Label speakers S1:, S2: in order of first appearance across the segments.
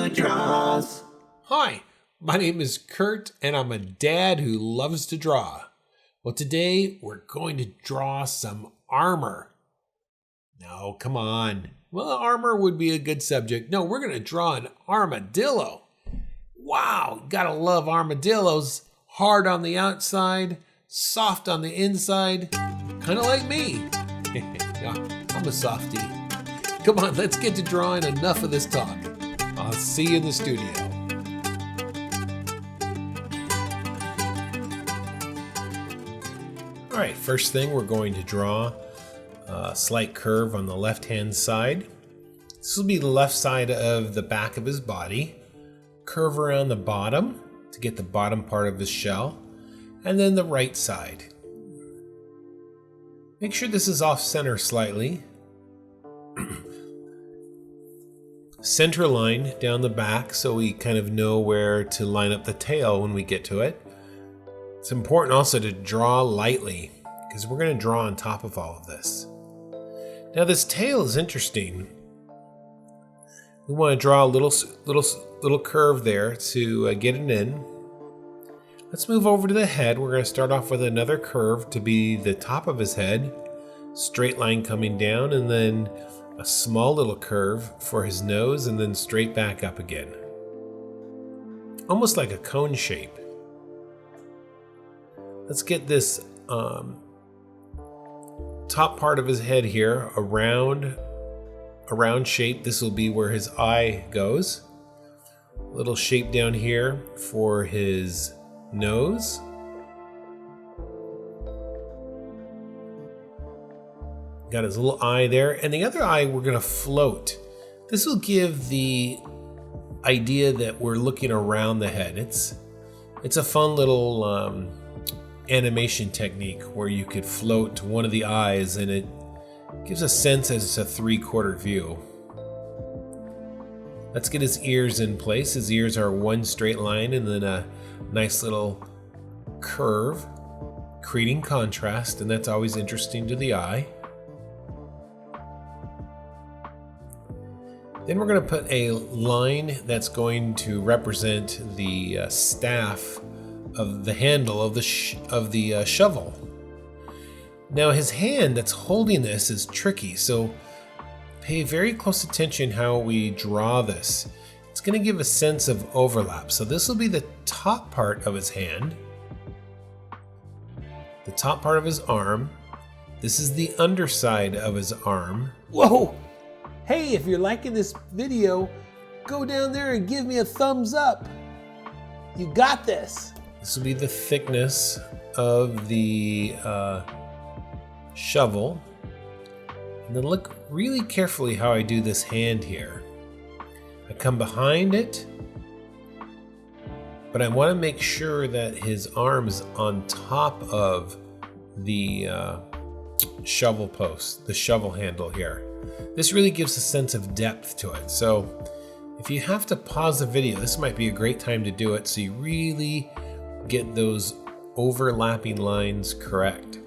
S1: Kurt Draws.
S2: Hi, my name is Kurt and I'm a dad who loves to draw. Well, today we're going to draw some armor. No, come on. Well, armor would be a good subject. No, we're going to draw an armadillo. Wow, gotta love armadillos. Hard on the outside, soft on the inside, kind of like me. Yeah, I'm a softie. Come on, let's get to drawing. Enough of this talk. I'll see you in the studio. All right, first thing we're going to draw a slight curve on the left-hand side. This will be the left side of the back of his body. Curve around the bottom to get the bottom part of his shell, and then the right side. Make sure this is off center slightly. Center line down the back so we kind of know where to line up the tail when we get to it. It's important also to draw lightly because we're going to draw on top of all of this. Now this tail is interesting. We want to draw a little curve there to get it in. Let's move over to the head. We're going to start off with another curve to be the top of his head. Straight line coming down, and then a small little curve for his nose, and then straight back up again. Almost like a cone shape. Let's get this top part of his head here, a round shape. This will be where his eye goes. A little shape down here for his nose. Got his little eye there, and the other eye we're going to float. This will give the idea that we're looking around the head. It's a fun little animation technique where you could float one of the eyes, and it gives a sense as it's a three-quarter view. Let's get his ears in place. His ears are one straight line and then a nice little curve, creating contrast, and that's always interesting to the eye. Then we're going to put a line that's going to represent the staff of the handle of the shovel. Now his hand that's holding this is tricky, so pay very close attention how we draw this. It's going to give a sense of overlap. So this will be the top part of his hand, the top part of his arm. This is the underside of his arm. Whoa! Hey, if you're liking this video, go down there and give me a thumbs up. You got this. This will be the thickness of the shovel. And then look really carefully how I do this hand here. I come behind it, but I want to make sure that his arm is on top of the shovel post, the shovel handle here. This really gives a sense of depth to it. So if you have to pause the video, this might be a great time to do it so you really get those overlapping lines correct.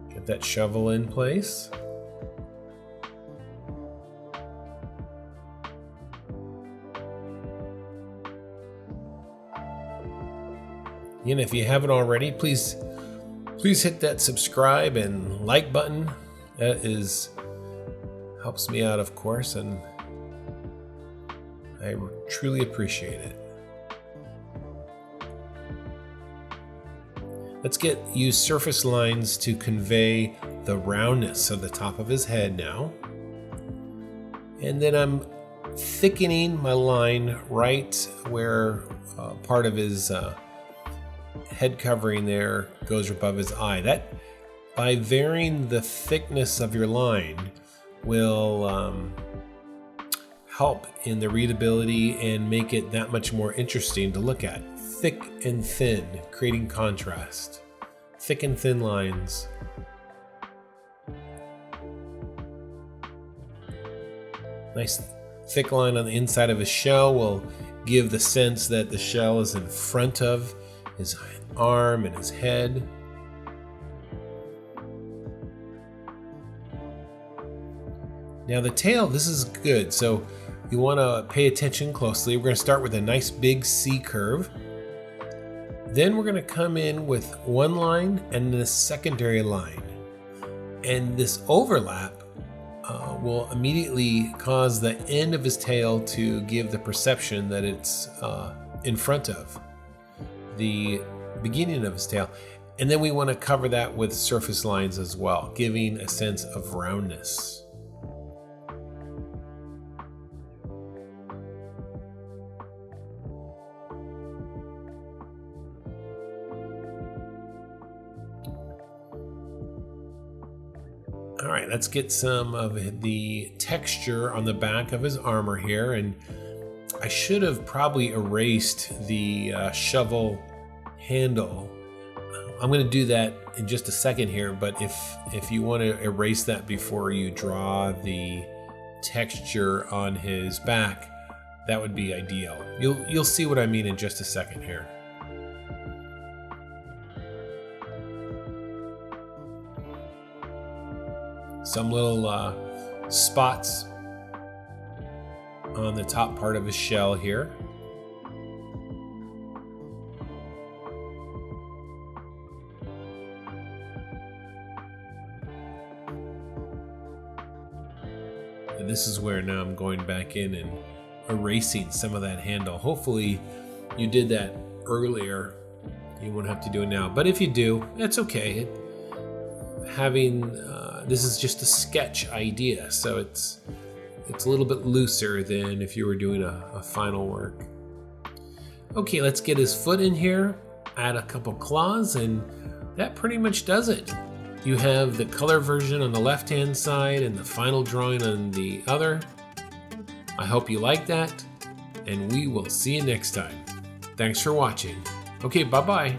S2: Get that shovel in place. And if you haven't already, please hit that subscribe and like button. That helps me out, of course, and I truly appreciate it. Let's use surface lines to convey the roundness of the top of his head now. And then I'm thickening my line right where part of his head covering there goes above his eye. That, by varying the thickness of your line, will help in the readability and make it that much more interesting to look at. Thick and thin, creating contrast. Thick and thin lines. Nice thick line on the inside of his shell will give the sense that the shell is in front of his arm and his head. Now the tail, this is good. So you want to pay attention closely. We're going to start with a nice big C curve. Then we're going to come in with one line and then a secondary line. And this overlap will immediately cause the end of his tail to give the perception that it's in front of the beginning of his tail. And then we want to cover that with surface lines as well, giving a sense of roundness. All right, let's get some of the texture on the back of his armor here. And I should have probably erased the shovel handle. I'm going to do that in just a second here, but if you want to erase that before you draw the texture on his back, that would be ideal. You'll see what I mean in just a second here. Some little spots on the top part of his shell here. And this is where now I'm going back in and erasing some of that handle. Hopefully you did that earlier. You won't have to do it now. But if you do, that's okay. This is just a sketch idea, so it's a little bit looser than if you were doing a final work. Okay, let's get his foot in here, add a couple claws, and that pretty much does it. You have the color version on the left-hand side and the final drawing on the other. I hope you like that, and we will see you next time. Thanks for watching. Okay, bye-bye.